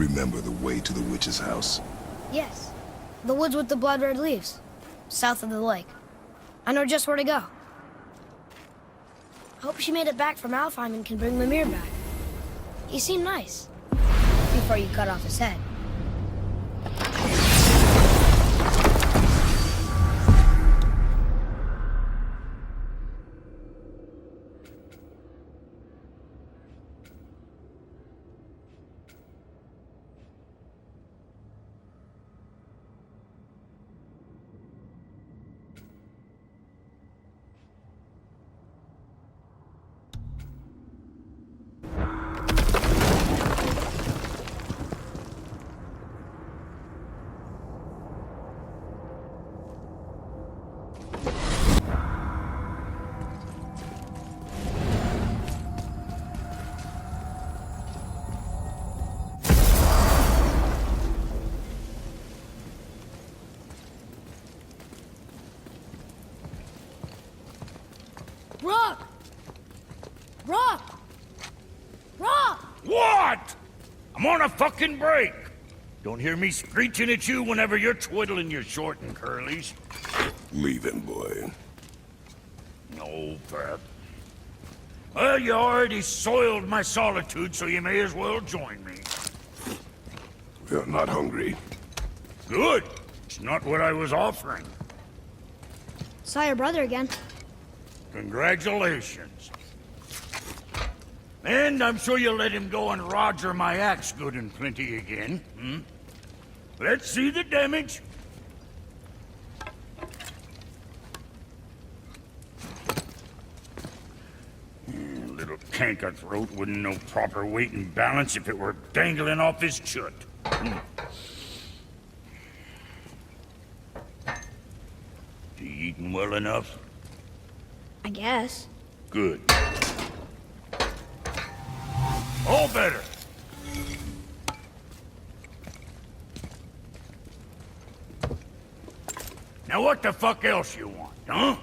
remember the way to the witch's house? Yes. The woods with the blood-red leaves. South of the lake. I know just where to go. I hope she made it back from Alfheim and can bring Mimir back. He seemed nice. Before you cut off his head. Rock! Rock! Rock! What? I'm on a fucking break. Don't hear me screeching at you whenever you're twiddling your short and curlies. Leave him, boy. No, Pep. Well, you already soiled my solitude, so you may as well join me. We're not hungry. Good. It's not what I was offering. Saw your brother again. Congratulations. And I'm sure you'll let him go and roger my axe good and plenty again, hmm? Let's see the damage. Little canker throat wouldn't know proper weight and balance if it were dangling off his chut. You eating well enough? I guess. Good. All better. Now what the fuck else you want, huh?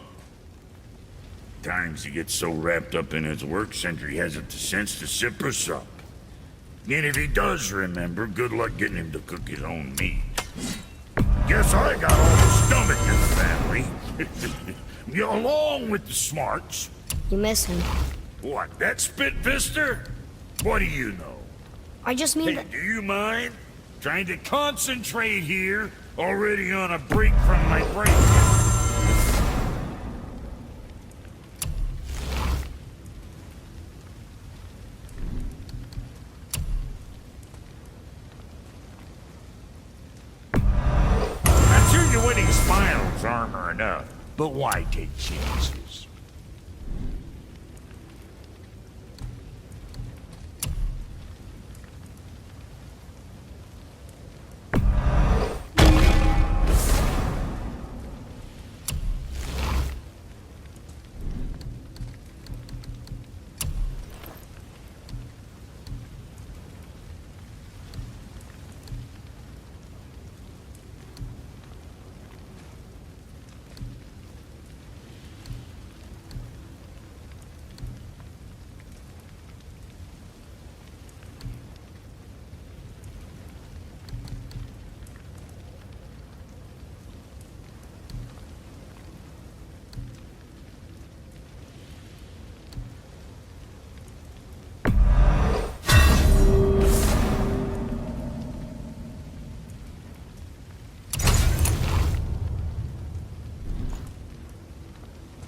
Times he gets so wrapped up in his work, Sentry hasn't the sense to sip or sup. And if he does remember, good luck getting him to cook his own meat. Guess I got all the stomach in the family. Along with the smarts. You miss him. What, that spit-fister? What do you know? I just mean Hey, that... do you mind? Trying to concentrate here, already on a break from my break. I'm sure your winning smile's armor enough, but why take chances?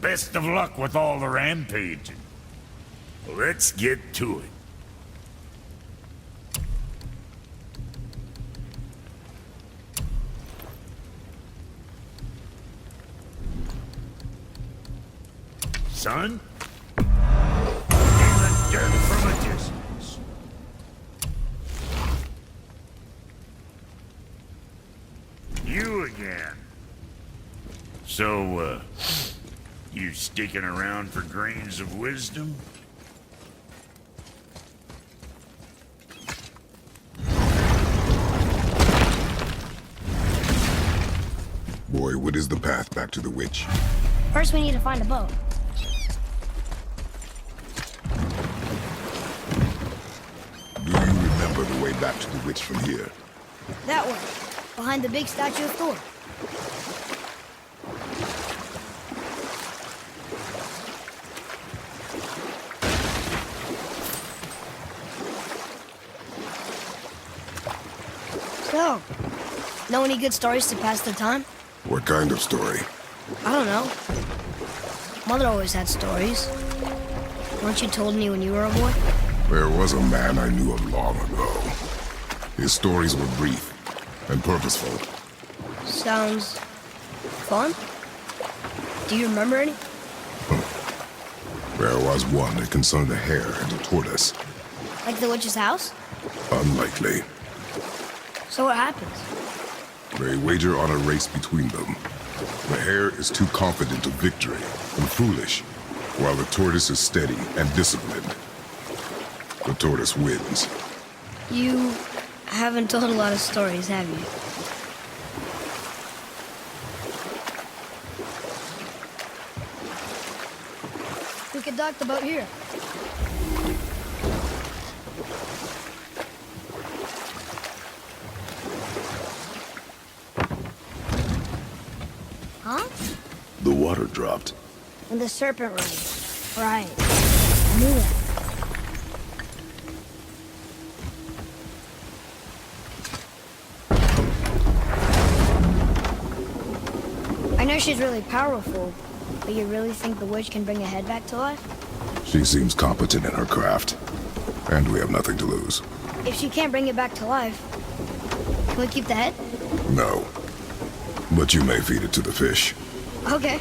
Best of luck with all the rampaging. Let's get to it. Son? In the dirt from a distance. You again. So, you sticking around for grains of wisdom? Boy, what is the path back to the witch? First we need to find a boat. Do you remember the way back to the witch from here. That way, behind the big statue of Thor. So, know any good stories to pass the time? What kind of story? I don't know. Mother always had stories. Weren't you told me when you were a boy? There was a man I knew of long ago. His stories were brief and purposeful. Sounds fun. Do you remember any? There was one that concerned a hare and a tortoise. Like the witch's house? Unlikely. So what happens? They wager on a race between them. The hare is too confident of victory and foolish, while the tortoise is steady and disciplined. The tortoise wins. You haven't told a lot of stories, have you? We could dock the boat here. Huh? The water dropped. And the serpent rain. Right. I knew that. I know she's really powerful, but you really think the witch can bring a head back to life? She seems competent in her craft, and we have nothing to lose. If she can't bring it back to life, can we keep the head? No. But you may feed it to the fish. Okay.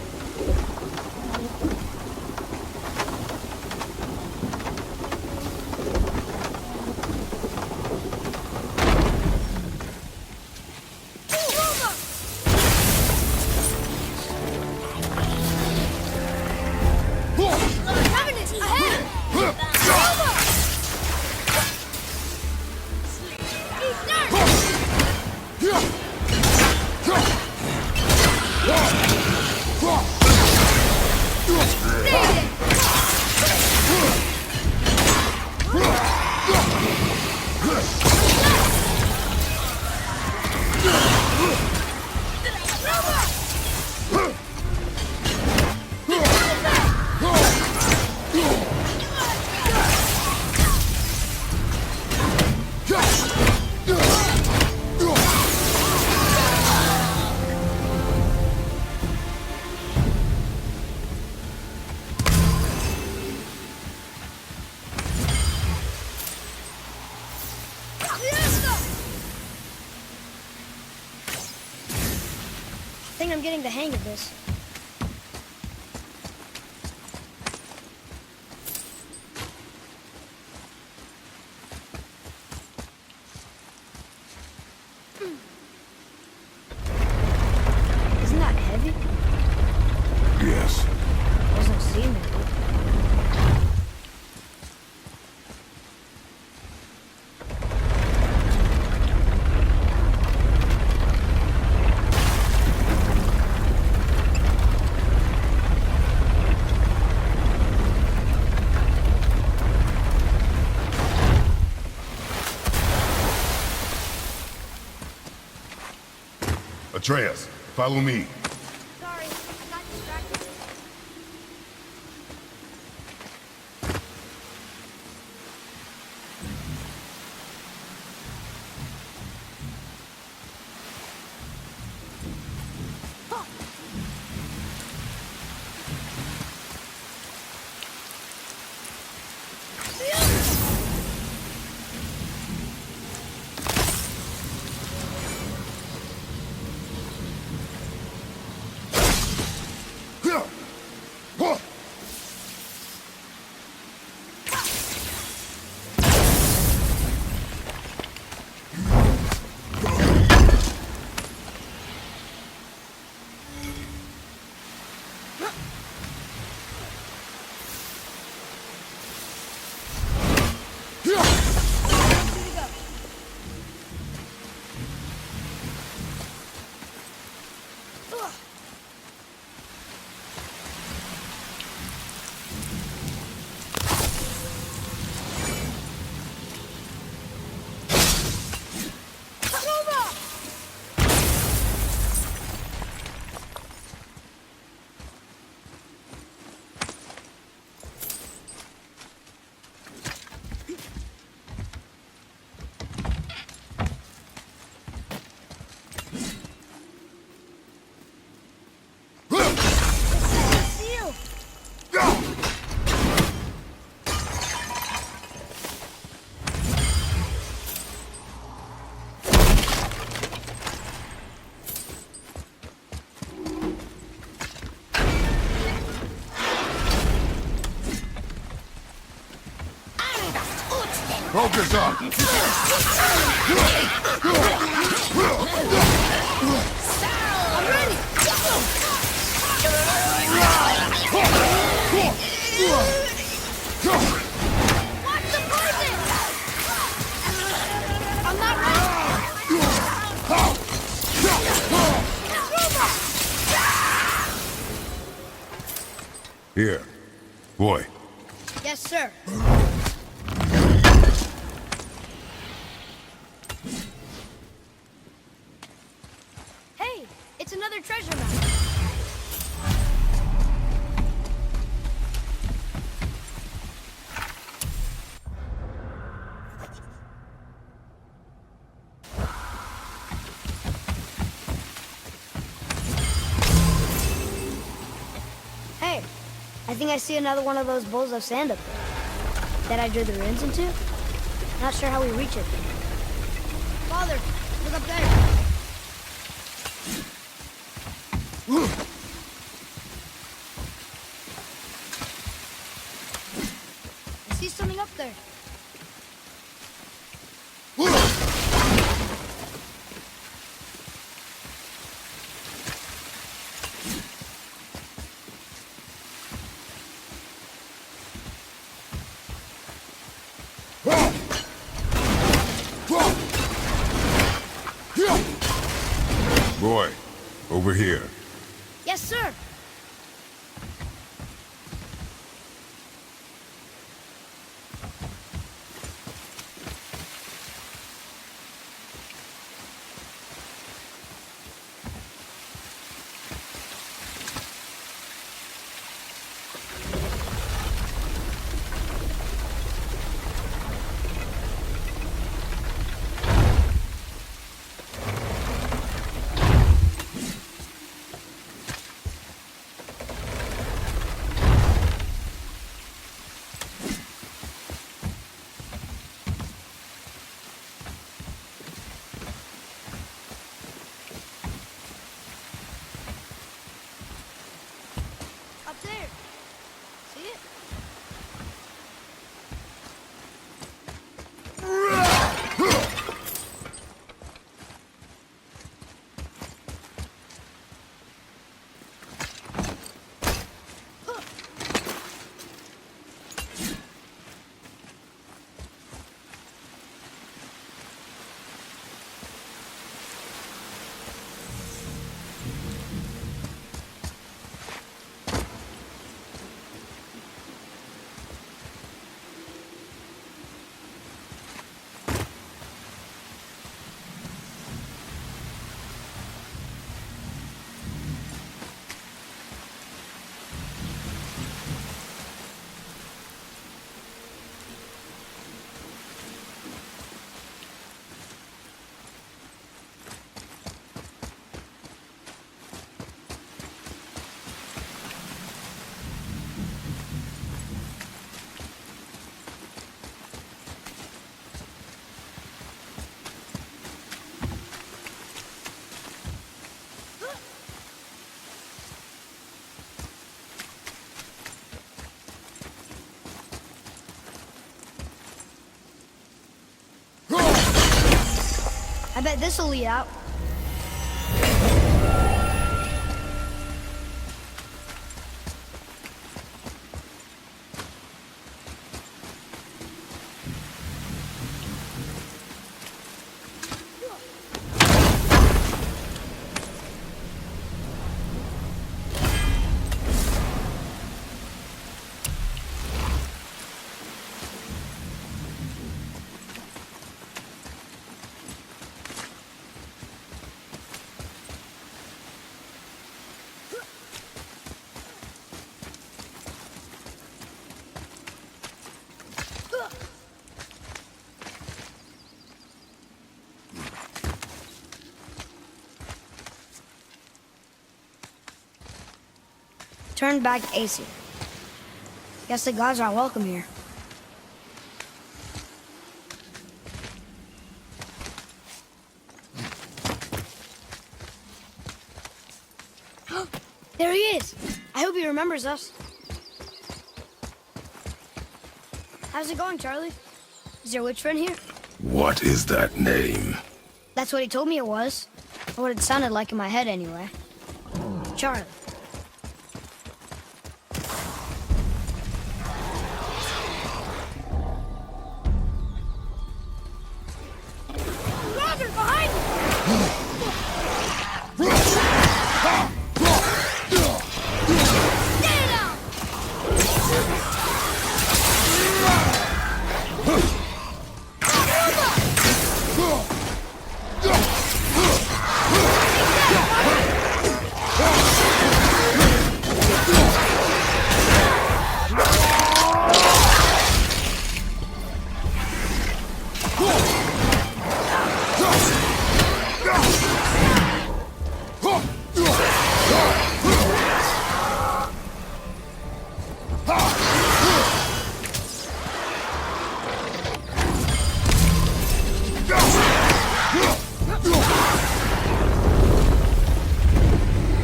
I think I'm getting the hang of this. Isn't that heavy? Yes. Doesn't seem it. Atreus, follow me. Sorry, I got distracted. Focus up! I'm ready! Watch the poison! I'm not ready! Here. Boy. Yes, sir. Hey, it's another treasure map. Hey, I think I see another one of those bowls of sand up there that I drew the runes into. Not sure how we reach it. Father, look up there. I see something up there. Boy, over here. Yes, sir. Up there. See it? I bet this'll lead out. Turn back Aesir. Guess the gods aren't welcome here. There he is! I hope he remembers us. How's it going, Charlie? Is your witch friend here? What is that name? That's what he told me it was. Or what it sounded like in my head, anyway. Charlie. Roger, behind you! Stay down!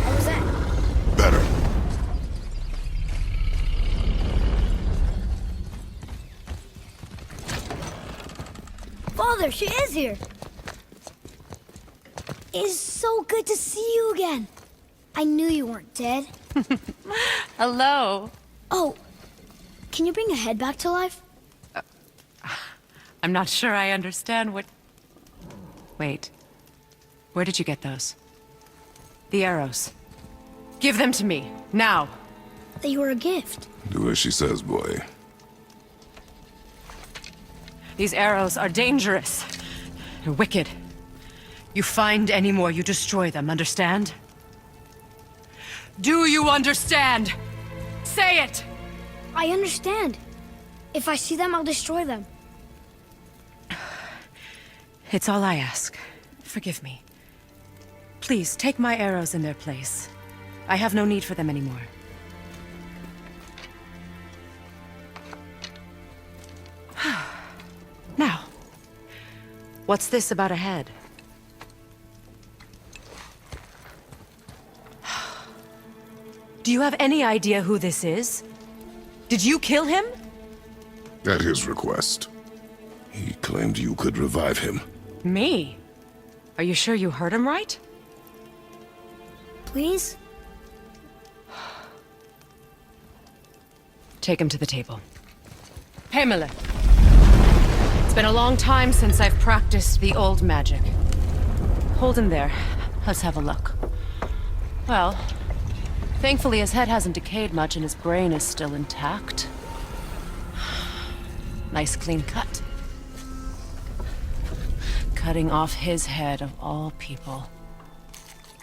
How was that? Better. Father, she is here. It's so good to see you again. I knew you weren't dead. Hello. Oh, can you bring a head back to life? I'm not sure I understand what... Wait. Where did you get those? The arrows. Give them to me, now. They were a gift. Do as she says, boy. These arrows are dangerous. They're wicked. You find any more, you destroy them, understand? Do you understand? Say it! I understand. If I see them, I'll destroy them. It's all I ask. Forgive me. Please, take my arrows in their place. I have no need for them anymore. Now, what's this about a head? Do you have any idea who this is? Did you kill him? At his request. He claimed you could revive him. Me? Are you sure you heard him right? Please? Take him to the table. Pamela. It's been a long time since I've practiced the old magic. Hold him there. Let's have a look. Well, thankfully his head hasn't decayed much and his brain is still intact. Nice clean cut. Cutting off his head of all people.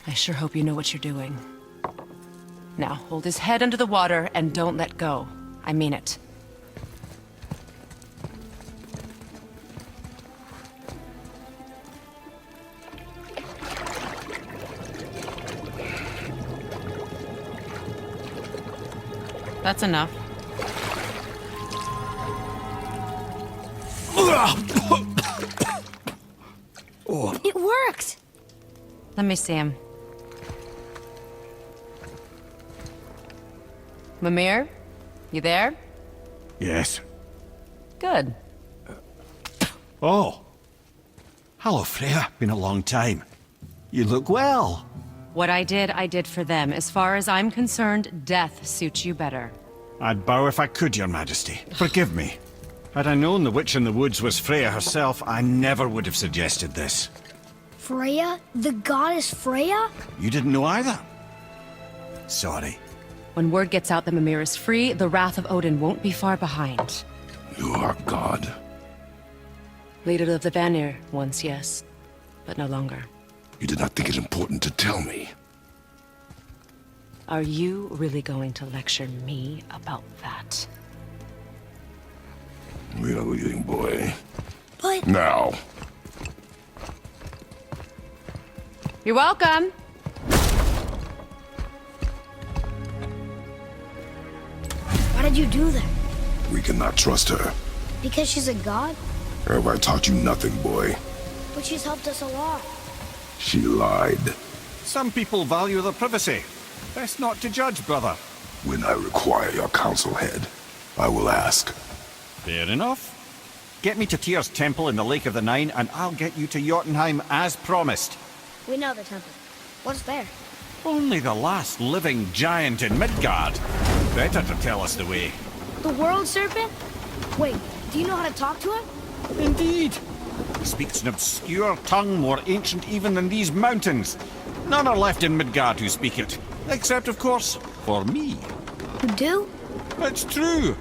I sure hope you know what you're doing. Now, hold his head under the water and don't let go. I mean it. That's enough. It worked! Let me see him. Mimir? You there? Yes. Good. Oh. Hello, Freya. Been a long time. You look well. What I did for them. As far as I'm concerned, death suits you better. I'd bow if I could, Your Majesty. Forgive me. Had I known the witch in the woods was Freya herself, I never would have suggested this. Freya? The goddess Freya? You didn't know either? Sorry. When word gets out that Mimir is free, the wrath of Odin won't be far behind. You are God. Leader of the Vanir, once yes, but no longer. You did not think it important to tell me. Are you really going to lecture me about that? We are leaving, boy. But... Now. You're welcome. Why did you do that? We cannot trust her. Because she's a god? Have I taught you nothing, boy? But she's helped us a lot. She lied. Some people value their privacy. Best not to judge, brother. When I require your counsel head, I will ask. Fair enough. Get me to Tyr's temple in the Lake of the Nine, and I'll get you to Jotunheim as promised. We know the temple. What's there? Only the last living giant in Midgard. Better to tell us the way. The world serpent? Wait, do you know how to talk to him? Indeed. He speaks an obscure tongue more ancient even than these mountains. None are left in Midgard who speak it. Except, of course, for me. You do? It's true.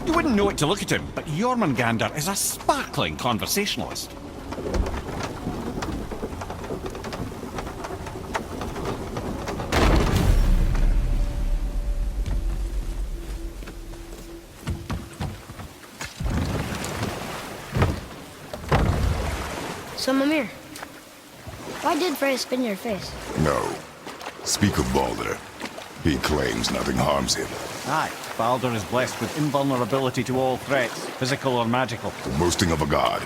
You wouldn't know it to look at him, but Jormungandr is a sparkling conversationalist. So, Mimir, why did Freya spin your face? No. Speak of Baldur. He claims nothing harms him. Aye, Baldur is blessed with invulnerability to all threats, physical or magical. The boasting of a god.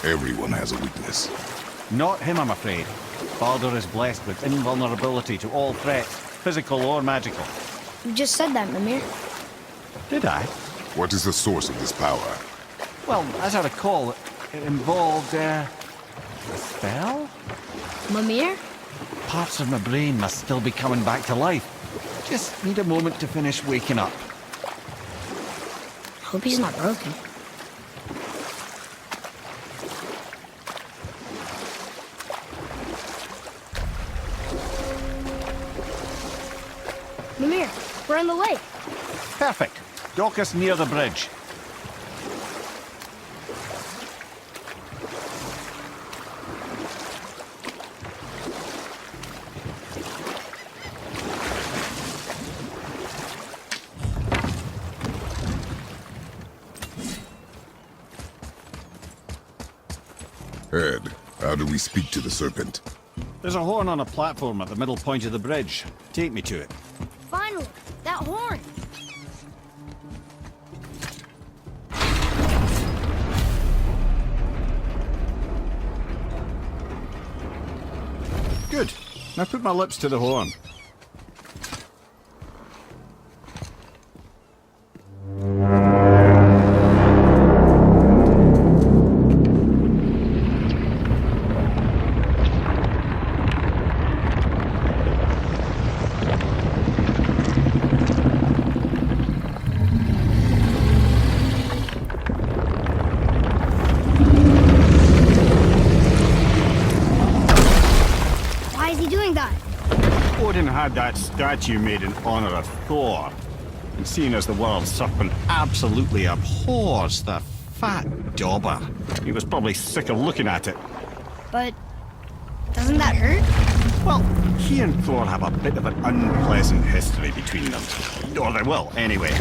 Everyone has a weakness. Not him, I'm afraid. Baldur is blessed with invulnerability to all threats, physical or magical. You just said that, Mimir. Did I? What is the source of this power? Well, as I recall, it involved, a spell? Mimir? Parts of my brain must still be coming back to life. Just need a moment to finish waking up. Hope he's not broken. Mimir, we're in the lake. Perfect. Dock us near the bridge. Ed, how do we speak to the serpent? There's a horn on a platform at the middle point of the bridge. Take me to it. Finally, that horn. Good. Now put my lips to the horn. Why is he doing that? Odin had that statue made in honor of Thor. And seeing as the world serpent absolutely abhors the fat dauber, he was probably sick of looking at it. But doesn't that hurt? Well, he and Thor have a bit of an unpleasant history between them. Or they will, anyway.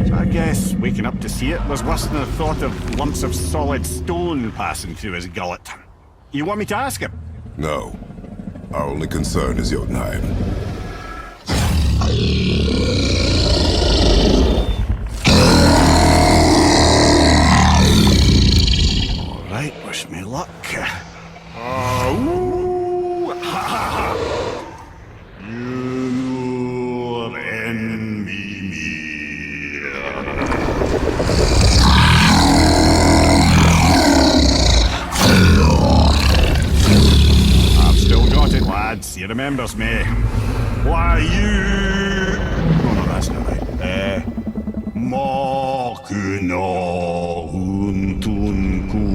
So I guess waking up to see it was worse than the thought of lumps of solid stone passing through his gullet. You want me to ask him? No. Our only concern is Jotunheim. All right, wish me luck. Ooh, ha, ha, ha. You're in Mimir. I've still got it, lads. He remembers me. Why you? Oh no, that's not right. Makuna huntun kun.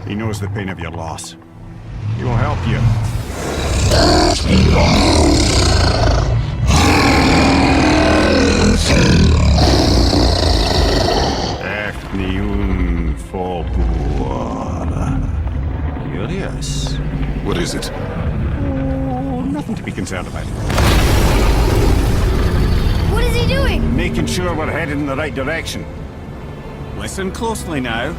He knows the pain of your loss. He will help you. Efniun Fobur. Curious. What is it? Oh, nothing to be concerned about. What is he doing? Making sure we're headed in the right direction. Listen closely now.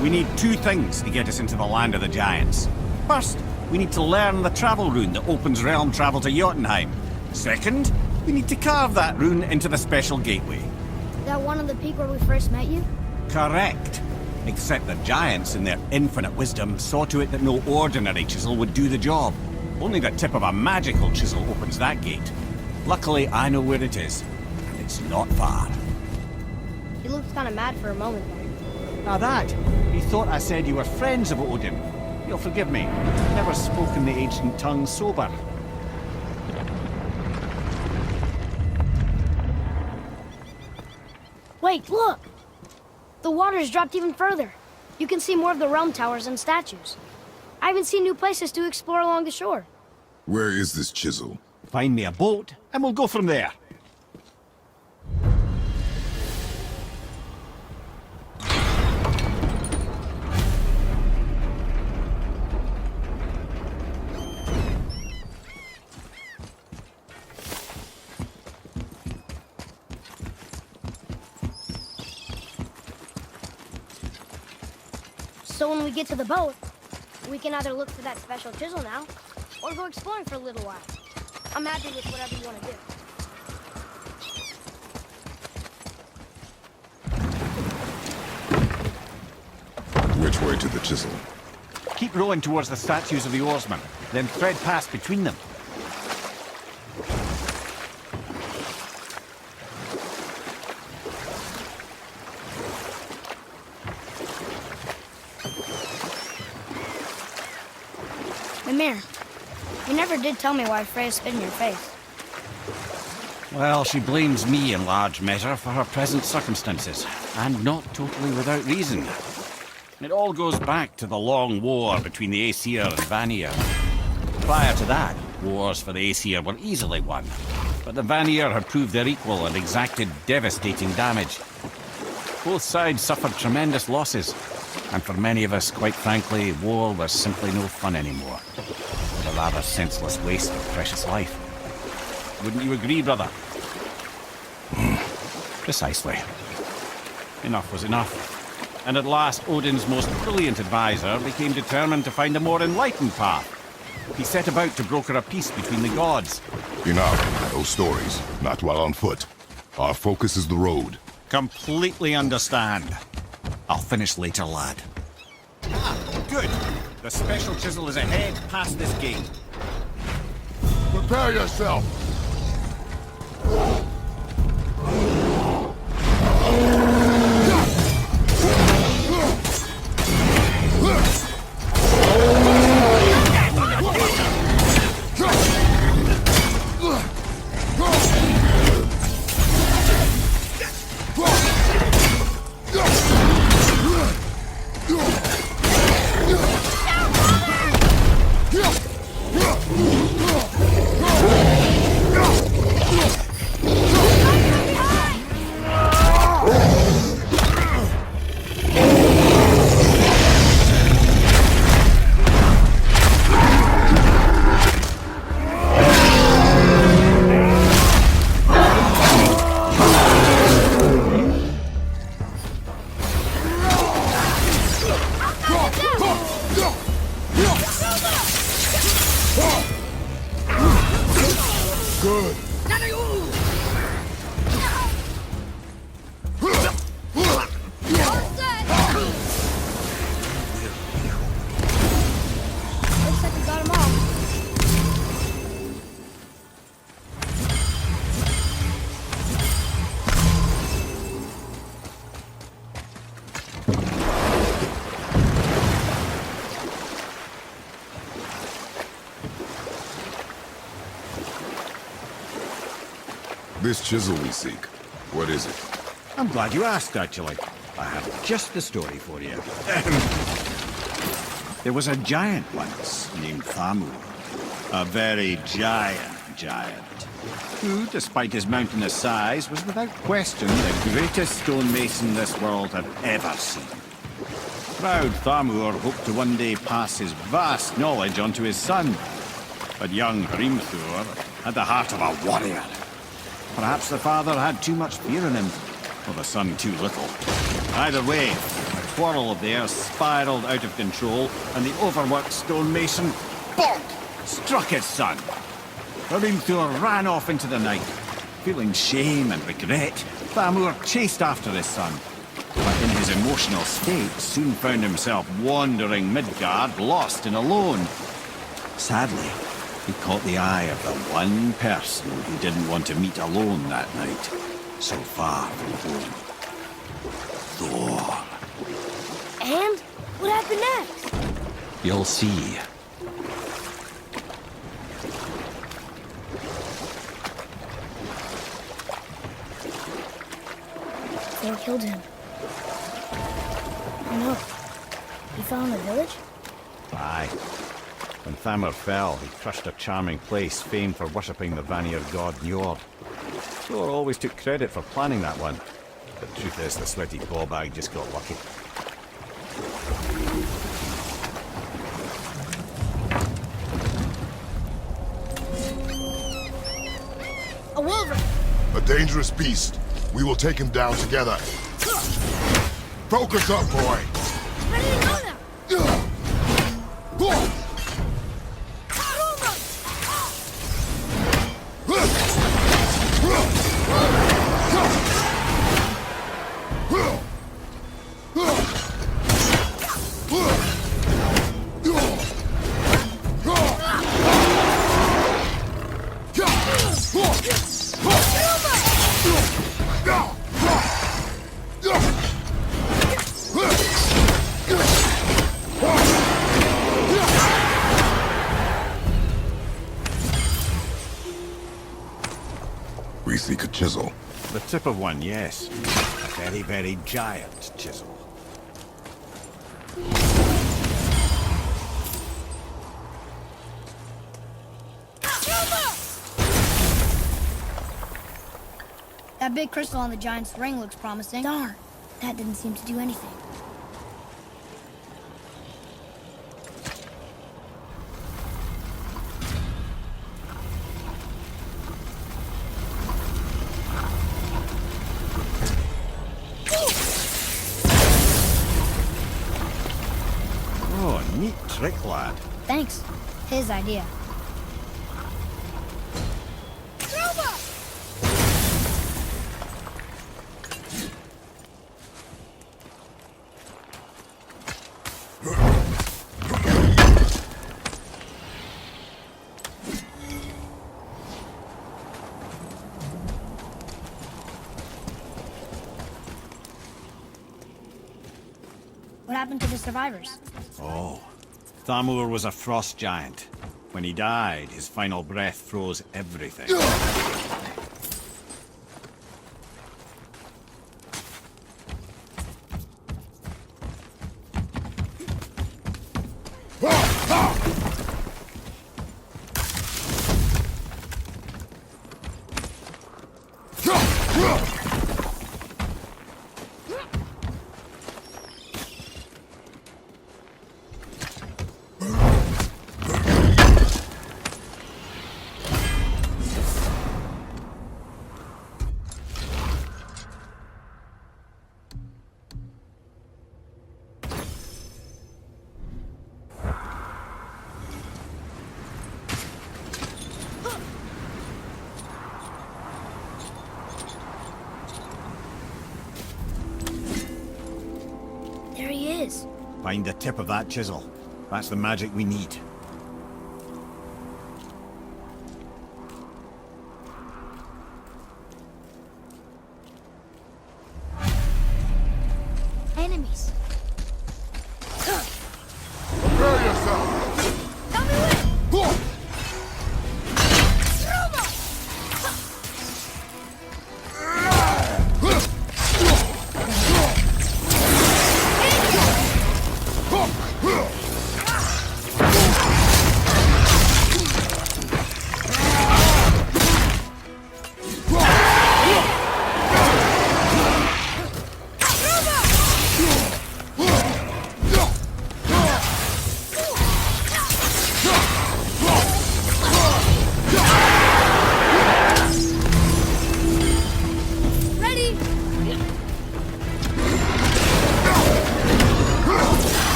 We need two things to get us into the land of the giants. First, we need to learn the travel rune that opens realm travel to Jotunheim. Second, We need to carve that rune into the special gateway. Is that one on the peak where we first met you? Correct. Except the giants, in their infinite wisdom, saw to it that no ordinary chisel would do the job. Only the tip of a magical chisel opens that gate. Luckily, I know where it is, and it's not far. He looked kind of mad for a moment there. Now that, he thought I said you were friends of Odin. You'll forgive me. I've never spoken the ancient tongue sober. Wait, look! The water's dropped even further. You can see more of the realm towers and statues. I even see new places to explore along the shore. Where is this chisel? Find me a boat, and we'll go from there. So when we get to the boat, we can either look for that special chisel now, or go exploring for a little while. I'm happy with whatever you want to do. Which way to the chisel? Keep rowing towards the statues of the oarsmen, then thread past between them. Mimir, you never did tell me why Freya spit in your face. Well, she blames me in large measure for her present circumstances, and not totally without reason. It all goes back to the long war between the Aesir and Vanir. Prior to that, wars for the Aesir were easily won, but the Vanir had proved their equal and exacted devastating damage. Both sides suffered tremendous losses, and for many of us, quite frankly, war was simply no fun anymore. But a rather senseless waste of precious life. Wouldn't you agree, brother? Precisely. Enough was enough. And at last, Odin's most brilliant advisor became determined to find a more enlightened path. He set about to broker a peace between the gods. Enough. No stories. Not while on foot. Our focus is the road. Completely understand. I'll finish later, lad. Ah, good. The special chisel is ahead past this gate. Prepare yourself! Good. Looks like we got them all. This chisel we seek, what is it? I'm glad you asked, actually. I have just the story for you. There was a giant once named Thamur. A very giant, who, despite his mountainous size, was without question the greatest stonemason this world had ever seen. Proud Thamur hoped to one day pass his vast knowledge on to his son. But young Hrimthur had the heart of a warrior. Perhaps the father had too much fear in him, or the son too little. Either way, a quarrel of theirs spiraled out of control, and the overworked stonemason, bonk, struck his son. Hrimthur ran off into the night, Feeling shame and regret, Thamur chased after his son, but in his emotional state soon found himself wandering Midgard, lost and alone. Sadly, he caught the eye of the one person he didn't want to meet alone that night, so far from home. Thor. And what happened next? You'll see. Thor killed him. Oh no. He fell in the village? Aye. When Thamur fell, he crushed a charming place famed for worshipping the Vanir god Njord. Thor always took credit for planning that one. But the truth is, the sweaty ballbag just got lucky. A wolverine! A dangerous beast. We will take him down together. Focus up, boy. How did he know that? We seek a chisel. The tip of one, yes. A very, very giant chisel. That big crystal on the giant's ring looks promising. Darn, that didn't seem to do anything. Oh, neat trick, lad. Thanks. His idea. What happened to the survivors? Oh. Thamur was a frost giant. When he died, his final breath froze everything. There he is. Find the tip of that chisel. That's the magic we need. Enemies. Prepare yourself. Help me with it!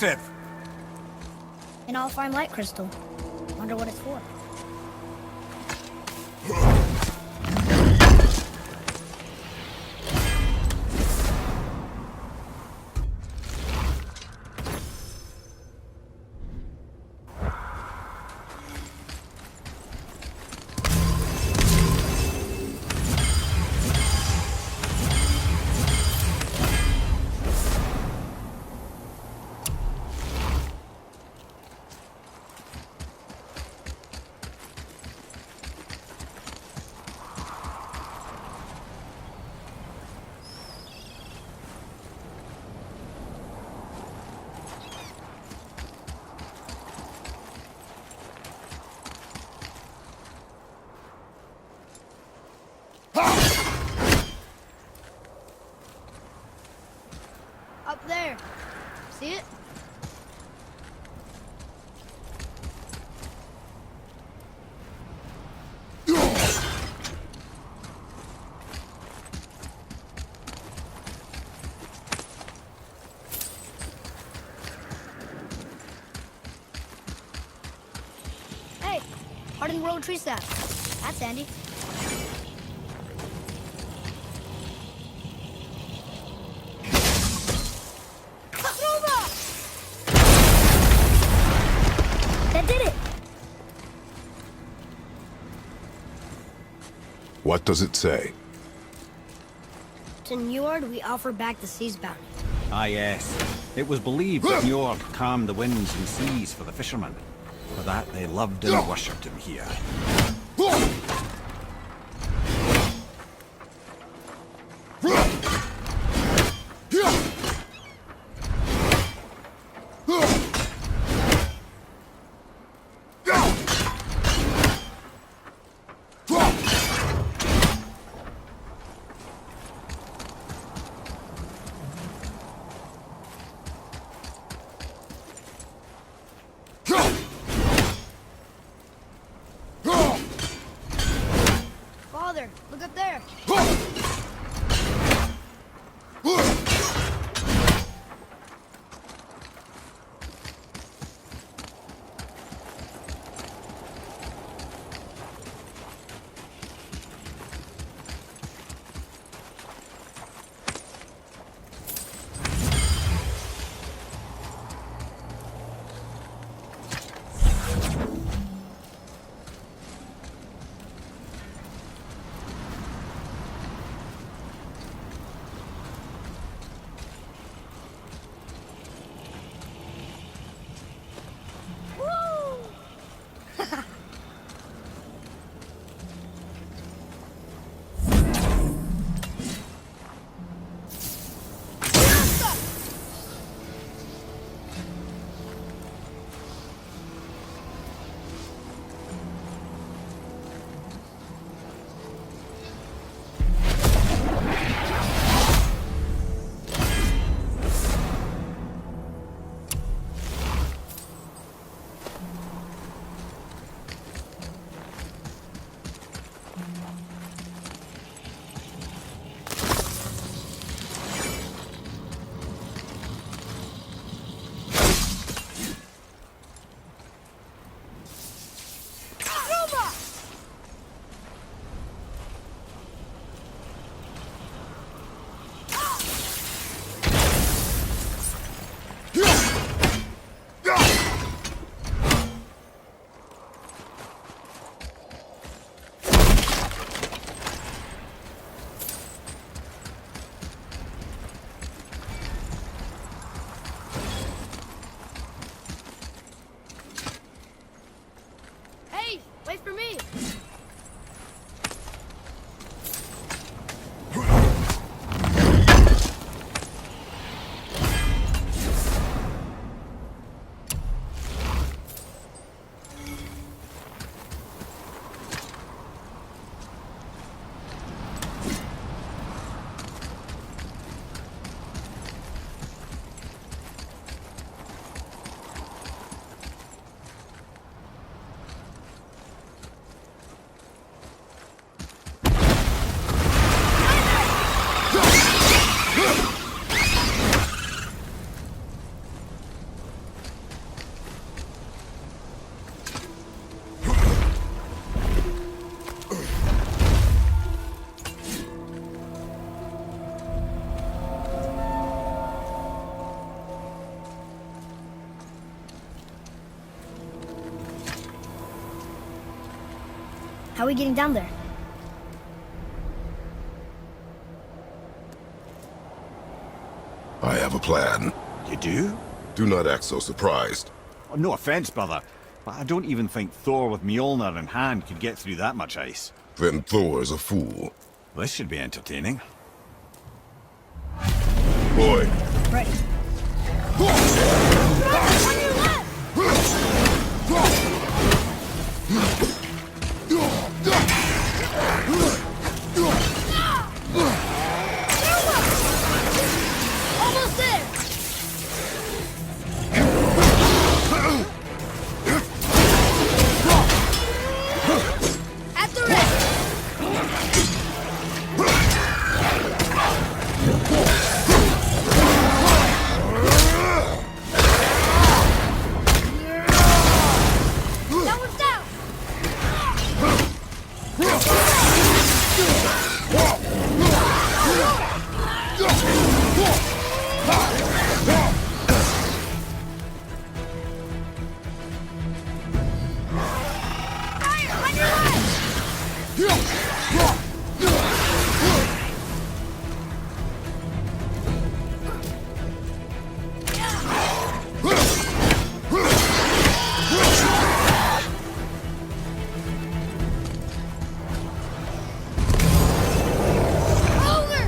impressive! An all-fine light crystal. Wonder what it's for. Up there. See it? Hey, hardened road tree sap. That's handy. That did it! What does it say? To Njord, we offer back the sea's bounty. Ah, yes. It was believed that Njord calmed the winds and seas for the fishermen. For that, they loved and worshipped him here. Father, look up there. Hey, wait for me. How are we getting down there? I have a plan. You do? Do not act so surprised. Oh, no offense, brother, but I don't even think Thor with Mjolnir in hand could get through that much ice. Then Thor is a fool. This should be entertaining. Boy, Right. Almost there! At the ready! That one's down! Fire! On your left! Over!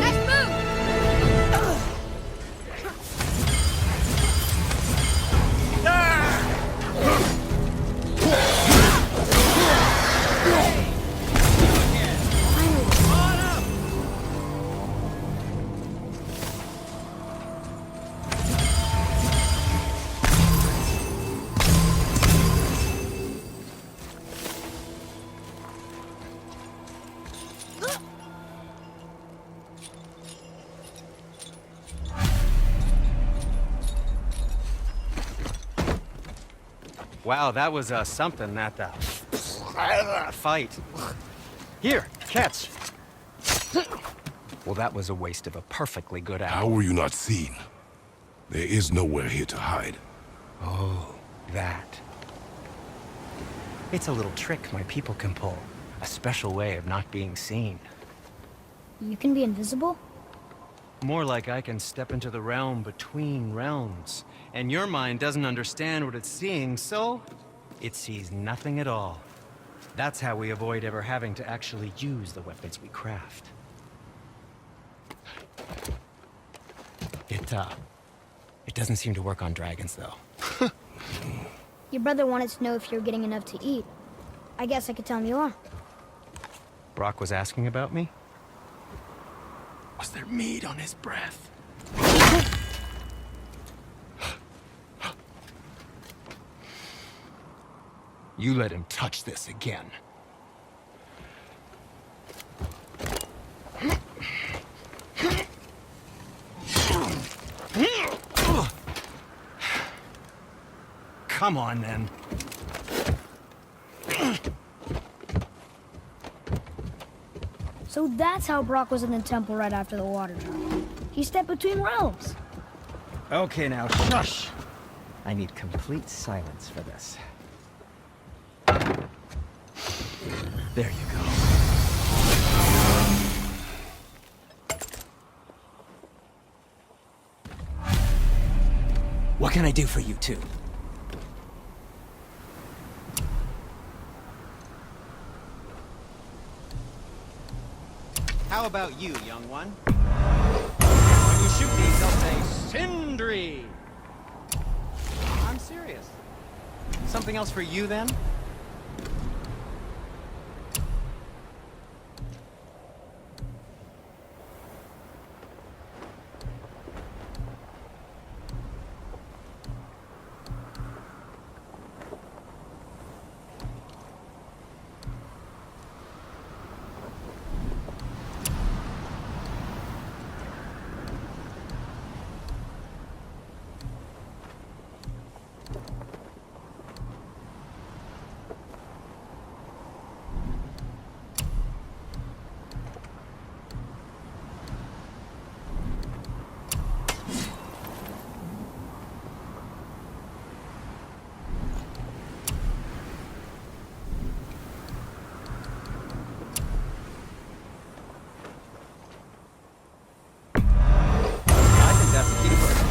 Nice move! Wow, that was something, that fight. Here, catch. Well, that was a waste of a perfectly good how hour. were you not seen? There is nowhere here to hide. Oh, that. It's a little trick my people can pull. A special way of not being seen. You can be invisible? More like I can step into the realm between realms. And your mind doesn't understand what it's seeing, so it sees nothing at all. That's how we avoid ever having to actually use the weapons we craft. It doesn't seem to work on dragons, though. Your brother wanted to know if you're getting enough to eat. I guess I could tell him you are. Brock was asking about me? Was there meat on his breath? You let him touch this again. Come on, then. So that's how Brock was in the temple right after the water drop. He stepped between realms. Okay, now, shush! I need complete silence for this. There you go. What can I do for you two? How about you, young one? When you shoot these, they'll say, Sindri! I'm serious. Something else for you, then? I think that's a keeper.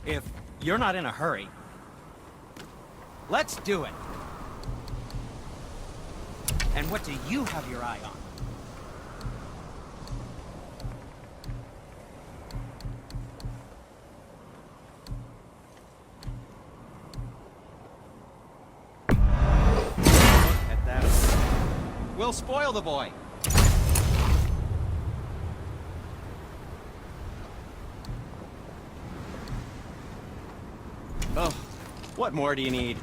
If you're not in a hurry, let's do it. And what do you have your eye on? Look at that. We'll spoil the boy. Oh, what more do you need?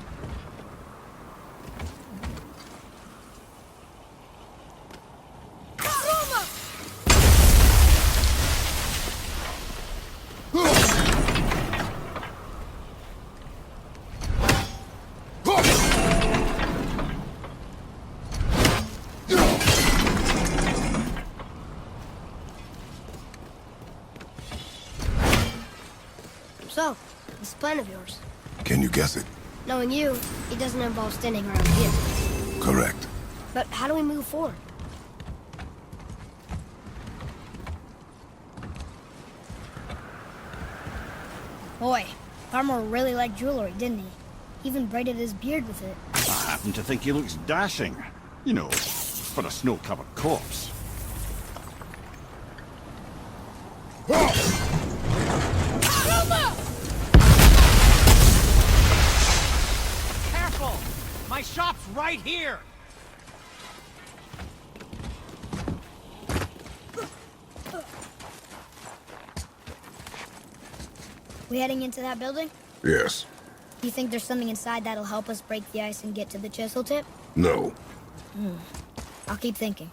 So, this plan of yours. Can you guess it? Knowing you, it doesn't involve standing around here. Correct. But how do we move forward? Boy, Farmer really liked jewelry, didn't he? Even braided his beard with it. I happen to think he looks dashing. You know, for a snow-covered corpse. Careful! My shop's right here! We heading into that building? Yes. Do you think there's something inside that'll help us break the ice and get to the chisel tip? No. I'll keep thinking.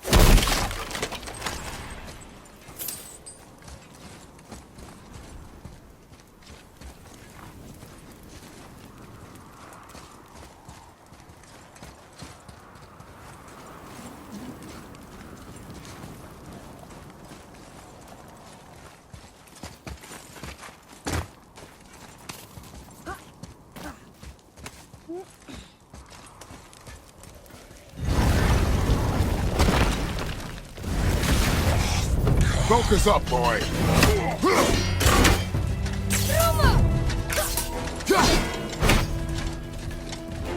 Focus up, boy.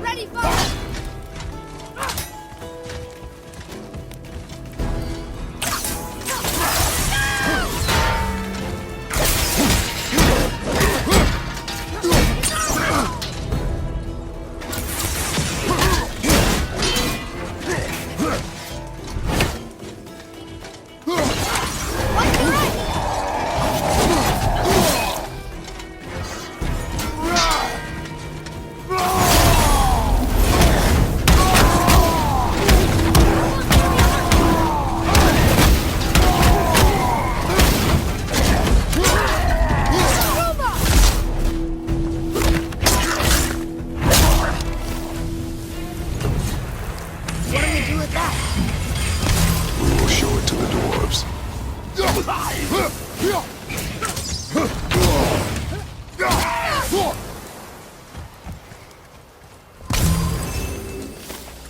Ready, father! What do we do with that? We will show it to the dwarves.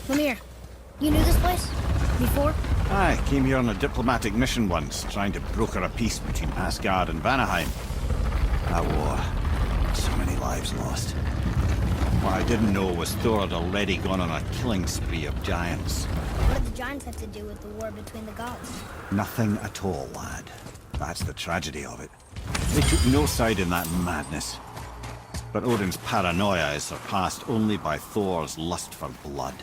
Mimir, you knew this place? Before? I came here on a diplomatic mission once, trying to broker a peace between Asgard and Vanaheim. That war. So many lives lost. What I didn't know was Thor had already gone on a killing spree of giants. What did the giants have to do with the war between the gods? Nothing at all, lad. That's the tragedy of it. They took no side in that madness. But Odin's paranoia is surpassed only by Thor's lust for blood.